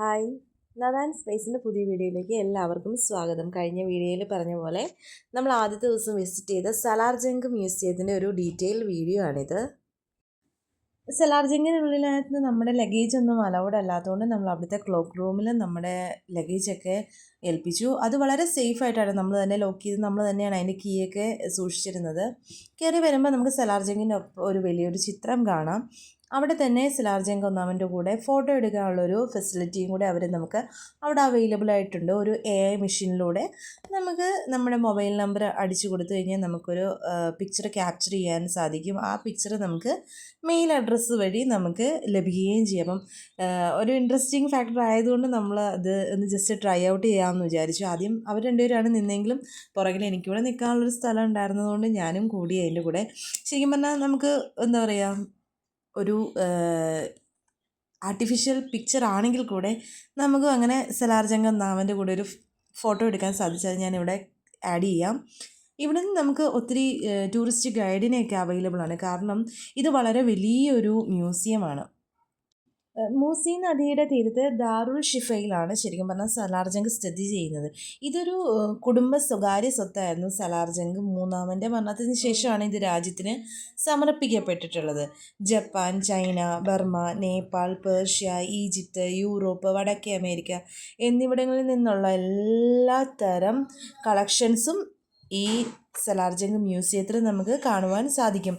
Hi, Nathan സ്പേസിൻ്റെ പുതിയ വീഡിയോയിലേക്ക് എല്ലാവർക്കും സ്വാഗതം. കഴിഞ്ഞ വീഡിയോയിൽ പറഞ്ഞ പോലെ നമ്മൾ ആദ്യത്തെ ദിവസം വിസിറ്റ് ചെയ്ത സലാർജംഗ് മ്യൂസിയത്തിൻ്റെ ഒരു ഡീറ്റെയിൽ വീഡിയോ ആണിത്. സലാർജംഗിനുള്ളിനകത്ത് നമ്മുടെ ലഗേജ് ഒന്നും അലൗഡ് അല്ലാത്തതുകൊണ്ട് നമ്മൾ അവിടുത്തെ ക്ലോക്ക് റൂമിൽ നമ്മുടെ ലഗേജൊക്കെ ഏൽപ്പിച്ചു. അത് വളരെ സേഫായിട്ടാണ് നമ്മൾ തന്നെ ലോക്ക് ചെയ്ത് നമ്മൾ തന്നെയാണ് അതിൻ്റെ കീയൊക്കെ സൂക്ഷിച്ചിരുന്നത്. കയറി വരുമ്പോൾ നമുക്ക് സലാർജംഗിൻ്റെ ഒരു വലിയൊരു ചിത്രം കാണാം. അവിടെ തന്നെ സലാർജംഗ് ഒന്നാമൻ്റെ കൂടെ ഫോട്ടോ എടുക്കാനുള്ളൊരു ഫെസിലിറ്റിയും കൂടെ അവർ നമുക്ക് അവിടെ അവൈലബിൾ ആയിട്ടുണ്ട്. ഒരു AI മെഷീനിലൂടെ നമുക്ക് നമ്മുടെ മൊബൈൽ നമ്പർ അടിച്ചു കൊടുത്തു കഴിഞ്ഞാൽ നമുക്കൊരു പിക്ചർ ക്യാപ്ചർ ചെയ്യാൻ സാധിക്കും. ആ പിക്ചർ നമുക്ക് മെയിൽ അഡ്രസ്സ് വഴി നമുക്ക് ലഭിക്കുകയും ചെയ്യും. അപ്പം ഒരു ഇൻട്രസ്റ്റിംഗ് ഫാക്ടർ ആയതുകൊണ്ട് നമ്മൾ അത് ഒന്ന് ജസ്റ്റ് ട്രൈ ഔട്ട് ചെയ്യാമെന്ന് വിചാരിച്ചു. ആദ്യം അവർ രണ്ടുപേരാണ് നിന്നെങ്കിലും പുറകിൽ എനിക്കിവിടെ നിൽക്കാനുള്ളൊരു സ്ഥലം ഉണ്ടായിരുന്നതുകൊണ്ട് ഞാനും കൂടി അതിൻ്റെ കൂടെ. ശരിക്കും പറഞ്ഞാൽ നമുക്ക് എന്താ പറയുക, ഒരു ആർട്ടിഫിഷ്യൽ പിക്ചർ ആണെങ്കിൽ കൂടെ നമുക്കും അങ്ങനെ സലാർജംഗ് നാമൻ്റെ കൂടെ ഒരു ഫോട്ടോ എടുക്കാൻ സാധിച്ചത് ഞാനിവിടെ ആഡ് ചെയ്യാം. ഇവിടെ നിന്ന് നമുക്ക് ഒത്തിരി ടൂറിസ്റ്റ് ഗൈഡിനെയൊക്കെ അവൈലബിൾ ആണ്. കാരണം ഇത് വളരെ വലിയൊരു മ്യൂസിയമാണ്. മൂസി നദിയുടെ തീരത്ത് ദാറുൽ ഷിഫയിലാണ് ശരിക്കും പറഞ്ഞാൽ സലാർജംഗ് സ്ഥിതി ചെയ്യുന്നത്. ഇതൊരു കുടുംബ സ്വകാര്യ സ്വത്തായിരുന്നു. സലാർജംഗ് മൂന്നാമൻ്റെ മരണത്തിന് ശേഷമാണ് ഇത് രാജ്യത്തിന് സമർപ്പിക്കപ്പെട്ടിട്ടുള്ളത്. Japan, China, Burma, Nepal, Persia, Egypt, Europe, വടക്കേ അമേരിക്ക എന്നിവിടങ്ങളിൽ നിന്നുള്ള എല്ലാ തരം കളക്ഷൻസും ഈ സലാർജംഗ് മ്യൂസിയത്തിൽ നമുക്ക് കാണുവാൻ സാധിക്കും.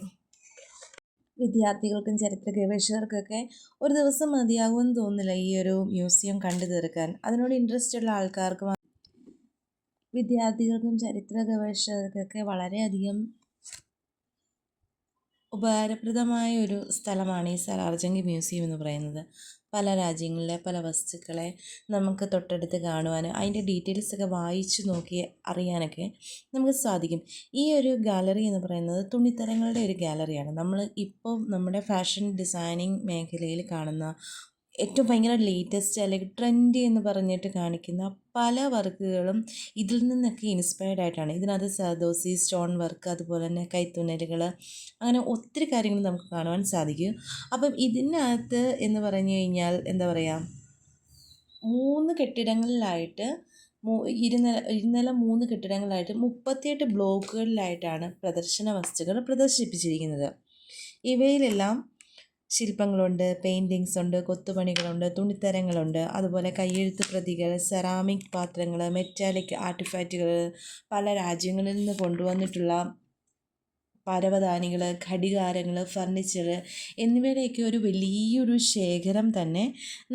വിദ്യാർത്ഥികൾക്കും ചരിത്ര ഗവേഷകർക്കൊക്കെ ഒരു ദിവസം മതിയാകുമെന്ന് തോന്നുന്നില്ല ഈ ഒരു മ്യൂസിയം കണ്ടു തീർക്കാൻ. അതിനോട് ഇൻട്രസ്റ്റ് ഉള്ള ആൾക്കാർക്ക് വിദ്യാർത്ഥികൾക്കും ചരിത്ര ഗവേഷകർക്കൊക്കെ വളരെയധികം ഉപകാരപ്രദമായ ഒരു സ്ഥലമാണ് ഈ സലാർജംഗ് മ്യൂസിയം എന്ന് പറയുന്നത്. പല രാജ്യങ്ങളിലെ പല വസ്തുക്കളെ നമുക്ക് തൊട്ടടുത്ത് കാണുവാനും അതിൻ്റെ ഡീറ്റെയിൽസൊക്കെ വായിച്ചു നോക്കി അറിയാനൊക്കെ നമുക്ക് സാധിക്കും. ഈ ഒരു ഗാലറി എന്ന് പറയുന്നത് തുണിത്തരങ്ങളുടെ ഒരു ഗാലറിയാണ്. നമ്മൾ ഇപ്പോൾ നമ്മുടെ ഫാഷൻ ഡിസൈനിങ് മേഖലയിൽ കാണുന്ന ഏറ്റവും ഭയങ്കര ലേറ്റസ്റ്റ് അല്ലെങ്കിൽ ട്രെൻഡി എന്ന് പറഞ്ഞിട്ട് കാണിക്കുന്ന പല വർക്കുകളും ഇതിൽ നിന്നൊക്കെ ഇൻസ്പയർഡ് ആയിട്ടാണ്. ഇതിനകത്ത് സദോസി, സ്റ്റോൺ വർക്ക്, അതുപോലെ തന്നെ കൈത്തുന്നലുകൾ, അങ്ങനെ ഒത്തിരി കാര്യങ്ങൾ നമുക്ക് കാണുവാൻ സാധിക്കും. അപ്പം ഇതിനകത്ത് എന്ന് പറഞ്ഞു കഴിഞ്ഞാൽ എന്താ പറയുക, 3 കെട്ടിടങ്ങളിലായിട്ട് ഇരുനില 3 കെട്ടിടങ്ങളിലായിട്ട് 38 ബ്ലോക്കുകളിലായിട്ടാണ് പ്രദർശന വസ്തുക്കൾ പ്രദർശിപ്പിച്ചിരിക്കുന്നത്. ഇവയിലെല്ലാം ശില്പങ്ങളുണ്ട്, പെയിൻറ്റിങ്സ് ഉണ്ട്, കൊത്തുപണികളുണ്ട്, തുണിത്തരങ്ങളുണ്ട്, അതുപോലെ കയ്യെഴുത്ത് പ്രതികൾ, സെറാമിക് പാത്രങ്ങൾ, മെറ്റാലിക് ആർട്ടിഫാക്റ്റുകൾ, പല രാജ്യങ്ങളിൽ നിന്ന് കൊണ്ടുവന്നിട്ടുള്ള പരവതാനികൾ, ഘടികാരങ്ങൾ, ഫർണിച്ചർ എന്നിവയുടെയൊക്കെ ഒരു വലിയൊരു ശേഖരം തന്നെ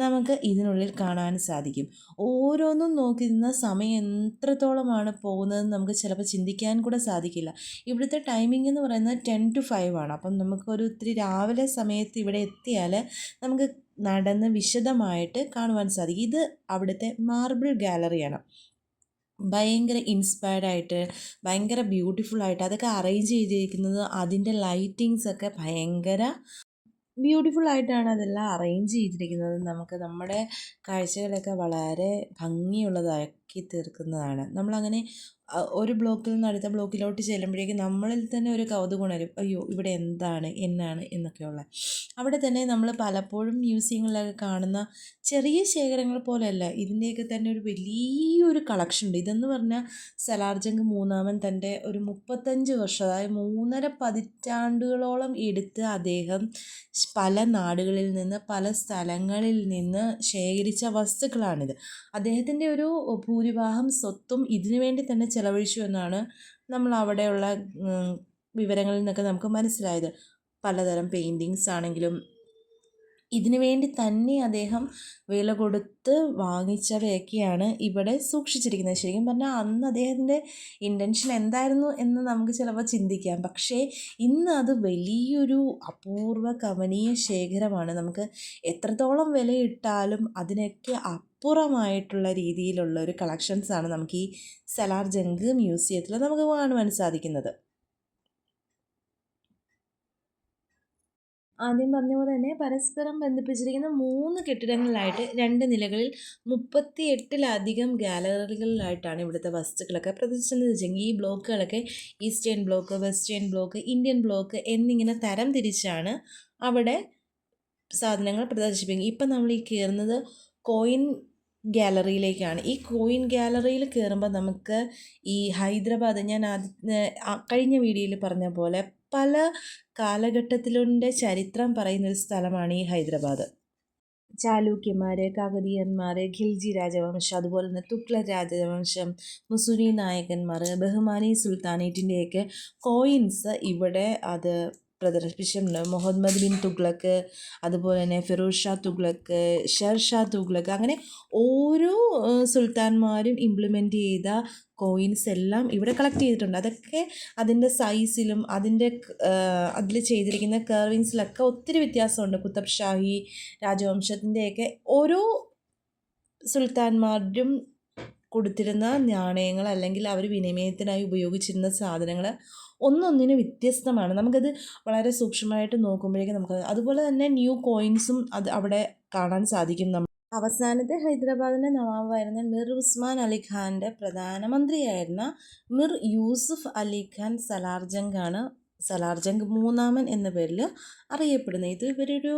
നമുക്ക് ഇതിനുള്ളിൽ കാണാൻ സാധിക്കും. ഓരോന്നും നോക്കി നിന്ന സമയം എത്രത്തോളമാണ് പോകുന്നതെന്ന് നമുക്ക് ചിലപ്പോൾ ചിന്തിക്കാൻ കൂടെ സാധിക്കില്ല. ഇവിടുത്തെ ടൈമിംഗ് എന്ന് പറയുന്നത് 10 to 5 ആണ്. അപ്പം നമുക്കൊരു ഒത്തിരി രാവിലെ സമയത്ത് ഇവിടെ എത്തിയാൽ നമുക്ക് നടന്ന് വിശദമായിട്ട് കാണുവാൻ സാധിക്കും. ഇത് അവിടുത്തെ മാർബിൾ ഗാലറിയാണ്. ഭയങ്കര ഇൻസ്പയർഡായിട്ട്, ഭയങ്കര ബ്യൂട്ടിഫുള്ളായിട്ട് അതൊക്കെ അറേഞ്ച് ചെയ്തിരിക്കുന്നത്, അതിൻ്റെ ലൈറ്റിങ്സൊക്കെ ഭയങ്കര ബ്യൂട്ടിഫുള്ളായിട്ടാണ് അതെല്ലാം അറേഞ്ച് ചെയ്തിരിക്കുന്നത്. നമുക്ക് നമ്മുടെ കാഴ്ചകളൊക്കെ വളരെ ഭംഗിയുള്ളതാക്കി തീർക്കുന്നതാണ്. നമ്മളങ്ങനെ ഒരു ബ്ലോക്കിൽ നിന്ന് അടുത്ത ബ്ലോക്കിലോട്ട് ചെല്ലുമ്പോഴേക്കും നമ്മളിൽ തന്നെ ഒരു കൗതുകം ഉണരും. അയ്യോ, ഇവിടെ എന്താണ് എന്നാണ് എന്നൊക്കെയുള്ള. അവിടെ തന്നെ നമ്മൾ പലപ്പോഴും മ്യൂസിയങ്ങളിലൊക്കെ കാണുന്ന ചെറിയ ശേഖരങ്ങൾ പോലെയല്ല, ഇതിൻ്റെയൊക്കെ തന്നെ ഒരു വലിയൊരു കളക്ഷൻ ഉണ്ട്. ഇതെന്ന് പറഞ്ഞാൽ സലാർജംഗ് മൂന്നാമൻ തൻ്റെ ഒരു 35 വർഷം, അതായത് 3.5 പതിറ്റാണ്ടുകളോളം എടുത്ത് അദ്ദേഹം പല നാടുകളിൽ നിന്ന് പല സ്ഥലങ്ങളിൽ നിന്ന് ശേഖരിച്ച വസ്തുക്കളാണിത്. അദ്ദേഹത്തിൻ്റെ ഒരു ഭൂരിഭാഗം സ്വത്തും ഇതിനു വേണ്ടി തന്നെ ചെലവഴിച്ചു എന്നാണ് നമ്മൾ അവിടെയുള്ള വിവരങ്ങളിൽ നിന്നൊക്കെ നമുക്ക് മനസ്സിലായത്. പലതരം പെയിൻറ്റിങ്സ് ആണെങ്കിലും ഇതിനു വേണ്ടി തന്നെ അദ്ദേഹം വില കൊടുത്ത് വാങ്ങിച്ചവയൊക്കെയാണ് ഇവിടെ സൂക്ഷിച്ചിരിക്കുന്നത്. ശരിക്കും പറഞ്ഞാൽ അന്ന് അദ്ദേഹത്തിൻ്റെ ഇൻറ്റൻഷൻ എന്തായിരുന്നു എന്ന് നമുക്ക് ചിലപ്പോൾ ചിന്തിക്കാം. പക്ഷേ ഇന്ന് അത് വലിയൊരു അപൂർവ കമനീയ ശേഖരമാണ്. നമുക്ക് എത്രത്തോളം വിലയിട്ടാലും അതിനൊക്കെ അപ്പുറമായിട്ടുള്ള രീതിയിലുള്ള ഒരു കളക്ഷൻസാണ് നമുക്ക് ഈ സലാർജംഗ് മ്യൂസിയത്തിൽ നമുക്ക് കാണുവാൻ സാധിക്കുന്നത്. ആദ്യം പറഞ്ഞ പോലെ തന്നെ പരസ്പരം ബന്ധിപ്പിച്ചിരിക്കുന്ന 3 കെട്ടിടങ്ങളിലായിട്ട് 2 നിലകളിൽ 38-ലധികം ഗാലറികളിലായിട്ടാണ് ഇവിടുത്തെ വസ്തുക്കളൊക്കെ പ്രദർശിപ്പിച്ചിരിക്കുന്നത്. ഈ ബ്ലോക്കുകളൊക്കെ eastern block, western block, Indian block എന്നിങ്ങനെ തരം തിരിച്ചാണ് അവിടെ സാധനങ്ങൾ പ്രദർശിപ്പിക്കുന്നത്. ഇപ്പം നമ്മൾ ഈ കയറുന്നത് കോയിൻ ഗാലറിയിലേക്കാണ്. ഈ കോയിൻ ഗാലറിയിൽ കയറുമ്പോൾ നമുക്ക് ഈ ഹൈദരാബാദ് ഞാൻ കഴിഞ്ഞ വീഡിയോയിൽ പറഞ്ഞ പോലെ പല കാലഘട്ടത്തിലുണ്ട് ചരിത്രം പറയുന്നൊരു സ്ഥലമാണ് ഈ ഹൈദരാബാദ്. ചാലൂക്യന്മാർ, കാകതീയന്മാർ, ഖിൽജി രാജവംശം, അതുപോലെ തന്നെ തുഗ്ലക് രാജവംശം, മുസുരി നായകന്മാർ, ബഹുമാനി സുൽത്താനേറ്റിൻ്റെയൊക്കെ കോയിൻസ് ഇവിടെ അത് പ്രദർശിപ്പിച്ചിട്ടുണ്ട്. മുഹമ്മദ് ബിൻ തുഗ്ലക്ക്, അതുപോലെ തന്നെ ഫിറോസ് ഷാ തുഗ്ലക്ക്, ഷെർഷാ തുഗ്ലക്ക്, അങ്ങനെ ഓരോ സുൽത്താൻമാരും ഇംപ്ലിമെൻ്റ് ചെയ്ത കോയിൻസ് എല്ലാം ഇവിടെ കളക്ട് ചെയ്തിട്ടുണ്ട്. അതൊക്കെ അതിൻ്റെ സൈസിലും അതിൽ ചെയ്തിരിക്കുന്ന കർവിങ്സിലൊക്കെ ഒത്തിരി വ്യത്യാസമുണ്ട്. കുത്തബ് ഷാഹി രാജവംശത്തിൻ്റെയൊക്കെ ഓരോ സുൽത്താൻമാരും കൊടുത്തിരുന്ന നാണയങ്ങൾ അല്ലെങ്കിൽ അവർ വിനിമയത്തിനായി ഉപയോഗിച്ചിരുന്ന സാധനങ്ങൾ ഒന്നൊന്നിന് വ്യത്യസ്തമാണ്. നമുക്കത് വളരെ സൂക്ഷ്മമായിട്ട് നോക്കുമ്പോഴേക്കും അതുപോലെ തന്നെ ന്യൂ കോയിൻസും അവിടെ കാണാൻ സാധിക്കും. അവസാനത്തെ ഹൈദരാബാദിൻ്റെ നവാബായിരുന്ന മിർ ഉസ്മാൻ അലി ഖാൻ്റെ പ്രധാനമന്ത്രിയായിരുന്ന മിർ യൂസുഫ് അലി ഖാൻ സലാർജംഗാണ് സലാർജംഗ് മൂന്നാമൻ എന്ന പേരിൽ അറിയപ്പെടുന്നത്. ഇത് ഇവരൊരു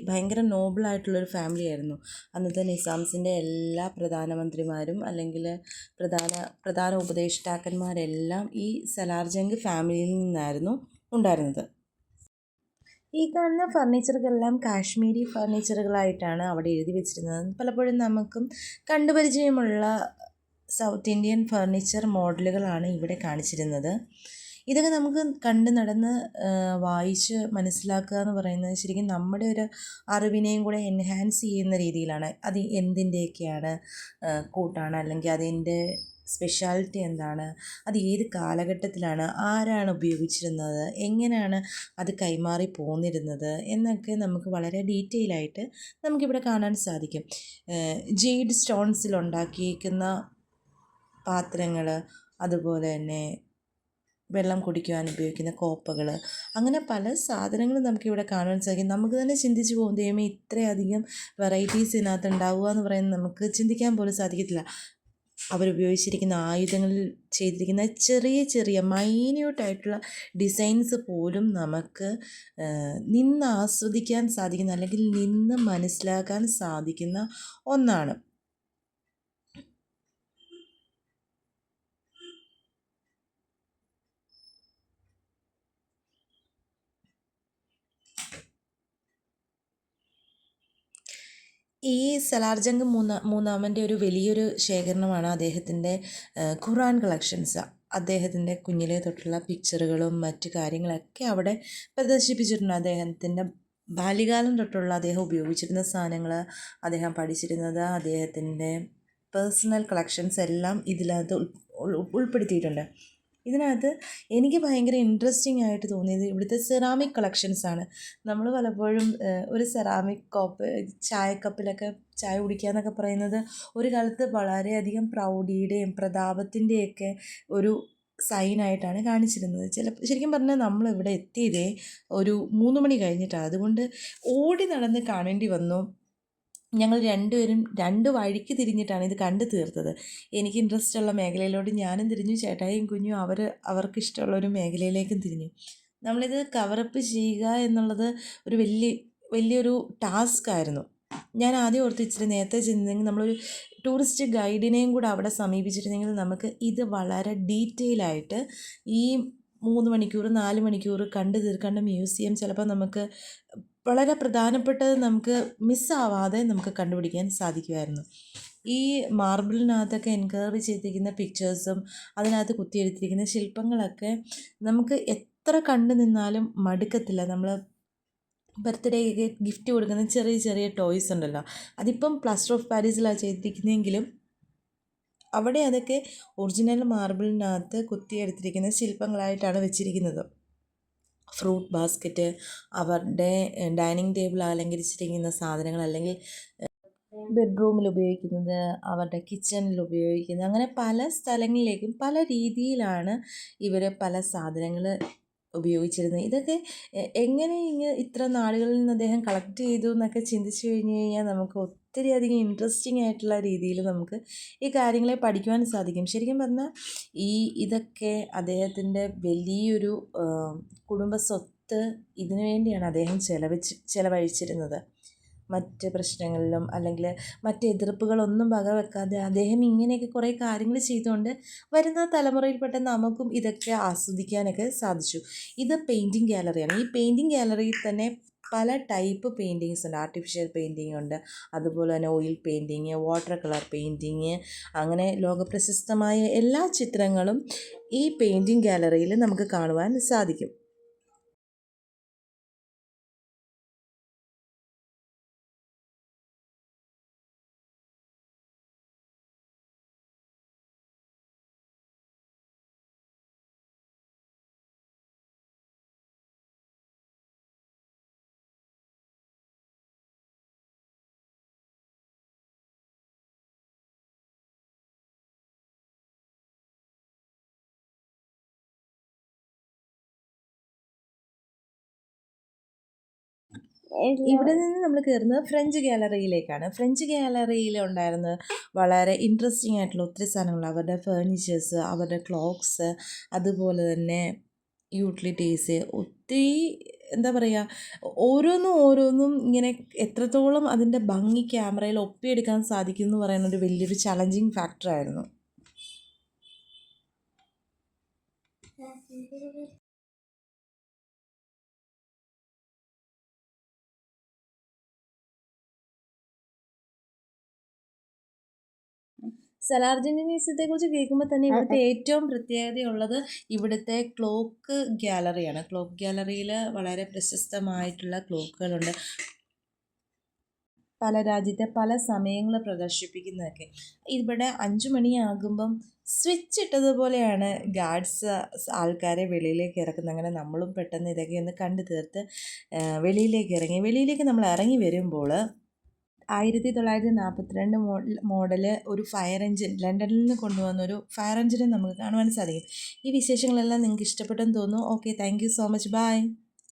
ഭയങ്കര നോബിളായിട്ടുള്ളൊരു ഫാമിലി ആയിരുന്നു. അന്നത്തെ നിസാംസിൻ്റെ എല്ലാ പ്രധാനമന്ത്രിമാരും അല്ലെങ്കിൽ പ്രധാന ഉപദേഷ്ടാക്കന്മാരെല്ലാം ഈ സലാർജംഗ് ഫാമിലിയിൽ നിന്നായിരുന്നു ഉണ്ടായിരുന്നത്. ഈ കാണുന്ന ഫർണിച്ചറുകളെല്ലാം കാശ്മീരി ഫർണിച്ചറുകളായിട്ടാണ് അവിടെ എഴുതി വെച്ചിരുന്നത്. പലപ്പോഴും നമുക്കും കണ്ടുപരിചയമുള്ള സൗത്ത് ഇന്ത്യൻ ഫർണിച്ചർ മോഡലുകളാണ് ഇവിടെ കാണിച്ചിരുന്നത്. ഇതൊക്കെ നമുക്ക് കണ്ട് നടന്ന് വായിച്ച് മനസ്സിലാക്കുക എന്ന് പറയുന്നത് ശരിക്കും നമ്മുടെ ഒരു അറിവിനെയും കൂടെ എൻഹാൻസ് ചെയ്യുന്ന രീതിയിലാണ്. അത് എന്തിൻ്റെയൊക്കെയാണ് കൂട്ടാണ്, അല്ലെങ്കിൽ അതിൻ്റെ സ്പെഷ്യാലിറ്റി എന്താണ്, അത് ഏത് കാലഘട്ടത്തിലാണ്, ആരാണ് ഉപയോഗിച്ചിരുന്നത്, എങ്ങനെയാണ് അത് കൈമാറി പോന്നിരുന്നത് എന്നൊക്കെ നമുക്ക് വളരെ ഡീറ്റെയിൽ ആയിട്ട് നമുക്കിവിടെ കാണാൻ സാധിക്കും. ജെയ്ഡ് സ്റ്റോൺസിൽ ഉണ്ടാക്കിയിരിക്കുന്ന പാത്രങ്ങൾ, അതുപോലെ തന്നെ വെള്ളം കുടിക്കുവാൻ ഉപയോഗിക്കുന്ന കോപ്പകൾ, അങ്ങനെ പല സാധനങ്ങളും നമുക്കിവിടെ കാണാൻ സാധിക്കും. നമുക്ക് തന്നെ ചിന്തിച്ച് പോകും, ദൈവമേ ഇത്രയധികം വെറൈറ്റീസ് ഇതിനകത്ത് ഉണ്ടാവുക എന്ന് പറയുന്നത് നമുക്ക് ചിന്തിക്കാൻ പോലും സാധിക്കത്തില്ല. അവരുപയോഗിച്ചിരിക്കുന്ന ആയുധങ്ങളിൽ ചെയ്തിരിക്കുന്ന ചെറിയ ചെറിയ മൈന്യൂട്ടായിട്ടുള്ള ഡിസൈൻസ് പോലും നമുക്ക് നിന്ന് ആസ്വദിക്കാൻ സാധിക്കുന്ന, അല്ലെങ്കിൽ നിന്ന് മനസ്സിലാക്കാൻ സാധിക്കുന്ന ഒന്നാണ്. ഈ സലാർജംഗ് മൂന്നാമൻ്റെ ഒരു വലിയൊരു ശേഖരണമാണ് അദ്ദേഹത്തിൻ്റെ ഖുറാൻ കളക്ഷൻസ്. അദ്ദേഹത്തിൻ്റെ കുഞ്ഞിലെ തൊട്ടുള്ള പിക്ചറുകളും മറ്റു കാര്യങ്ങളൊക്കെ അവിടെ പ്രദർശിപ്പിച്ചിട്ടുണ്ട്. അദ്ദേഹത്തിൻ്റെ ബാല്യകാലം തൊട്ടുള്ള അദ്ദേഹം ഉപയോഗിച്ചിരുന്ന സാധനങ്ങൾ, അദ്ദേഹം പഠിച്ചിരുന്നത്, അദ്ദേഹത്തിൻ്റെ പേഴ്സണൽ കളക്ഷൻസ് എല്ലാം ഇതിനകത്ത് ഉൾപ്പെടുത്തിയിട്ടുണ്ട്. ഇതിനകത്ത് എനിക്ക് ഭയങ്കര ഇൻട്രസ്റ്റിംഗ് ആയിട്ട് തോന്നിയത് ഇവിടുത്തെ സെറാമിക് കളക്ഷൻസാണ്. നമ്മൾ പലപ്പോഴും ഒരു സെറാമിക് ചായക്കപ്പിലൊക്കെ ചായ കുടിക്കുക എന്നൊക്കെ പറയുന്നത് ഒരു കാലത്ത് വളരെയധികം പ്രൗഢിയുടെയും പ്രതാപത്തിൻ്റെയൊക്കെ ഒരു സൈനായിട്ടാണ് കാണിച്ചിരുന്നത്. ശരിക്കും പറഞ്ഞാൽ നമ്മളിവിടെ എത്തിയതേ ഒരു 3 മണി കഴിഞ്ഞിട്ടാണ്. അതുകൊണ്ട് ഓടി നടന്ന് കാണേണ്ടി വന്നു. ഞങ്ങൾ രണ്ടുപേരും 2 വഴിക്ക് തിരിഞ്ഞിട്ടാണ് ഇത് കണ്ടു തീർത്തത്. എനിക്ക് ഇൻട്രസ്റ്റ് ഉള്ള മേഖലയിലോട്ട് ഞാനും തിരിഞ്ഞു, ചേട്ടായിയും കുഞ്ഞും അവർക്ക് ഇഷ്ടമുള്ളൊരു മേഖലയിലേക്കും തിരിഞ്ഞു. നമ്മളിത് കവറപ്പ് ചെയ്യുക എന്നുള്ളത് ഒരു വലിയൊരു ടാസ്ക് ആയിരുന്നു. ഞാൻ ആദ്യം ഓർത്ത് ഇച്ചിരി നേരത്തെ ചെന്നെങ്കിൽ നമ്മളൊരു ടൂറിസ്റ്റ് ഗൈഡിനെയും കൂടെ അവിടെ സമീപിച്ചിരുന്നെങ്കിൽ നമുക്ക് ഇത് വളരെ ഡീറ്റെയിൽ ആയിട്ട് ഈ 3 മണിക്കൂർ 4 മണിക്കൂർ കണ്ടു തീർക്കേണ്ട മ്യൂസിയം ചിലപ്പോൾ നമുക്ക് വളരെ പ്രധാനപ്പെട്ടത് നമുക്ക് മിസ്സാവാതെ നമുക്ക് കണ്ടുപിടിക്കാൻ സാധിക്കുമായിരുന്നു. ഈ മാർബിളിനകത്തൊക്കെ എൻകേർവ് ചെയ്തിരിക്കുന്ന പിക്ചേഴ്സും അതിനകത്ത് കുത്തിയെഴുത്തിരിക്കുന്ന ശില്പങ്ങളൊക്കെ നമുക്ക് എത്ര കണ്ടു നിന്നാലും മടുക്കത്തില്ല. നമ്മൾ ബർത്ത്ഡേക്ക് ഗിഫ്റ്റ് കൊടുക്കുന്ന ചെറിയ ചെറിയ ടോയ്സ് ഉണ്ടല്ലോ, അതിപ്പം പ്ലാസ്റ്റർ ഓഫ് പാരീസിലാണ് ചെയ്തിരിക്കുന്നതെങ്കിലും അവിടെ അതൊക്കെ ഒറിജിനൽ മാർബിളിനകത്ത് കുത്തിയെടുത്തിരിക്കുന്ന ശില്പങ്ങളായിട്ടാണ് വെച്ചിരിക്കുന്നത്. ഫ്രൂട്ട് ബാസ്ക്കറ്റ്, അവരുടെ ഡൈനിങ് ടേബിൾ അലങ്കരിച്ചിരിക്കുന്ന സാധനങ്ങൾ, അല്ലെങ്കിൽ ബെഡ്റൂമിൽ ഉപയോഗിക്കുന്നത്, അവരുടെ കിച്ചണിൽ ഉപയോഗിക്കുന്നത്, അങ്ങനെ പല സ്ഥലങ്ങളിലേക്കും പല രീതിയിലാണ് ഇവർ പല സാധനങ്ങൾ ഉപയോഗിച്ചിരുന്നത്. ഇതൊക്കെ എങ്ങനെ ഇത്ര നാടുകളിൽ നിന്ന് അദ്ദേഹം കളക്ട് ചെയ്തു എന്നൊക്കെ ചിന്തിച്ചു കഴിഞ്ഞ് കഴിഞ്ഞാൽ നമുക്ക് ഒത്തിരി അധികം ഇൻട്രസ്റ്റിംഗ് ആയിട്ടുള്ള രീതിയിൽ നമുക്ക് ഈ കാര്യങ്ങളെ പഠിക്കുവാൻ സാധിക്കും. ശരിക്കും പറഞ്ഞാൽ ഇതൊക്കെ അദ്ദേഹത്തിൻ്റെ വലിയൊരു കുടുംബ സ്വത്ത് ഇതിനു വേണ്ടിയാണ് അദ്ദേഹം ചെലവഴിച്ചിരുന്നത്. മറ്റ് പ്രശ്നങ്ങളിലും അല്ലെങ്കിൽ മറ്റ് എതിർപ്പുകളൊന്നും വകവെക്കാതെ അദ്ദേഹം ഇങ്ങനെയൊക്കെ കുറേ കാര്യങ്ങൾ ചെയ്തുകൊണ്ട് വരുന്ന തലമുറയിൽപ്പെട്ട നമുക്കും ഇതൊക്കെ ആസ്വദിക്കാനൊക്കെ സാധിച്ചു. ഇത് പെയിൻറ്റിങ് ഗാലറിയാണ്. ഈ പെയിൻറ്റിങ് ഗാലറിയിൽ തന്നെ പല ടൈപ്പ് പെയിൻറ്റിങ്സ് ഉണ്ട്. ആർട്ടിഫിഷ്യൽ പെയിൻറ്റിങ് ഉണ്ട്, അതുപോലെ തന്നെ oil painting, water colour painting, അങ്ങനെ ലോകപ്രശസ്തമായ എല്ലാ ചിത്രങ്ങളും ഈ പെയിൻറ്റിങ് ഗാലറിയിൽ നമുക്ക് കാണുവാൻ സാധിക്കും. ഇവിടെ നിന്ന് നമ്മൾ കയറുന്നത് ഫ്രഞ്ച് ഗാലറിയിലേക്കാണ്. ഫ്രഞ്ച് ഗാലറിയിൽ ഉണ്ടായിരുന്നത് വളരെ ഇൻട്രസ്റ്റിംഗ് ആയിട്ടുള്ള ഒത്തിരി സാധനങ്ങൾ, അവരുടെ ഫേർണിച്ചേഴ്സ്, അവരുടെ ക്ലോക്സ്, അതുപോലെ തന്നെ യൂട്ടിലിറ്റീസ്, ഒത്തിരി എന്താ പറയുക, ഓരോന്നും ഇങ്ങനെ എത്രത്തോളം അതിൻ്റെ ഭംഗി ക്യാമറയിൽ ഒപ്പിയെടുക്കാൻ സാധിക്കും എന്ന് പറയുന്നൊരു വലിയൊരു ചലഞ്ചിങ് ഫാക്ടറായിരുന്നു. സലാർജംഗ് മ്യൂസിയത്തെക്കുറിച്ച് കേൾക്കുമ്പോൾ തന്നെ ഇവിടുത്തെ ഏറ്റവും പ്രത്യേകതയുള്ളത് ഇവിടുത്തെ ക്ലോക്ക് ഗാലറിയാണ്. ക്ലോക്ക് ഗാലറിയിൽ വളരെ പ്രശസ്തമായിട്ടുള്ള ക്ലോക്കുകളുണ്ട്, പല രാജ്യത്തെ പല സമയങ്ങൾ പ്രദർശിപ്പിക്കുന്നതൊക്കെ. ഇവിടെ 5 മണിയാകുമ്പം സ്വിച്ച് ഇട്ടതുപോലെയാണ് ഗാർഡ്സ് ആൾക്കാരെ വെളിയിലേക്ക് ഇറക്കുന്നത്. അങ്ങനെ നമ്മളും പെട്ടെന്ന് ഇതൊക്കെ ഒന്ന് കണ്ടു തീർത്ത് വെളിയിലേക്ക് നമ്മൾ ഇറങ്ങി വരുമ്പോൾ 1942 മോഡല് ഒരു ഫയർ എഞ്ചിൻ, ലണ്ടനിൽ നിന്ന് കൊണ്ടുവന്ന ഒരു ഫയർ എഞ്ചിനെ നമുക്ക് കാണുവാൻ സാധിക്കും. ഈ വിശേഷങ്ങളെല്ലാം നിങ്ങൾക്ക് ഇഷ്ടപ്പെട്ടെന്ന് തോന്നുന്നു. Okay, thank you so much, by.